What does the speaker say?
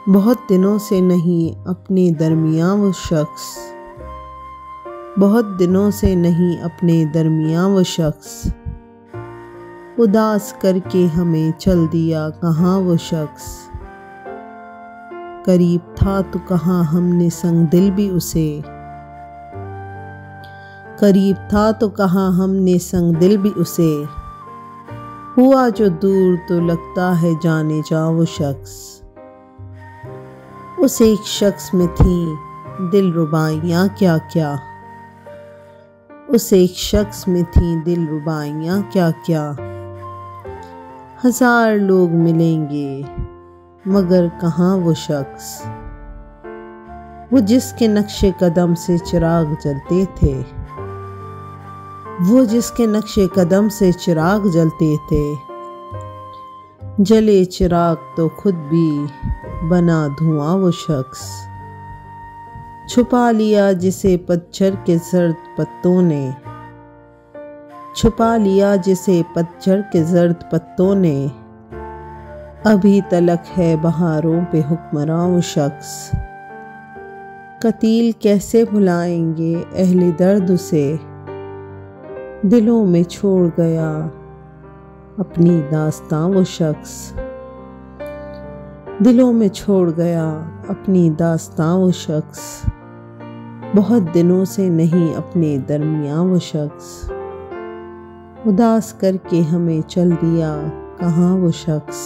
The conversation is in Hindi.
बहुत दिनों से नहीं अपने दरमियाँ वो शख्स, बहुत दिनों से नहीं अपने दरमियाँ वो शख्स, उदास करके हमें चल दिया कहाँ वो शख्स। करीब था तो कहाँ हमने संग दिल भी उसे, करीब था तो कहाँ हमने संग दिल भी उसे। हुआ जो दूर तो लगता है जाने जा वो शख्स। उस एक शख्स में थी दिलरुबाइयाँ क्या क्या, उस एक शख्स में थी दिलरुबाइयाँ क्या क्या। हजार लोग मिलेंगे मगर कहाँ वो शख्स, वो जिसके नक्शे कदम से चिराग जलते थे, वो जिसके नक्शे कदम से चिराग जलते थे। जले चिराग तो खुद भी बना धुआं वो शख्स। छुपा लिया जिसे पतझड़ के जर्द पत्तों ने, छुपा लिया जिसे पतझड़ के जर्द पत्तों ने। अभी तलक है बहारों पे हुक्मरां वो शख्स। कतील कैसे भुलाएंगे अहले दर्द उसे, दिलों में छोड़ गया अपनी दास्तां वो शख्स। दिलों में छोड़ गया अपनी दास्तां वो शख्स। बहुत दिनों से नहीं अपने दरमियाँ वो शख्स, उदास करके हमें चल दिया कहाँ वो शख्स।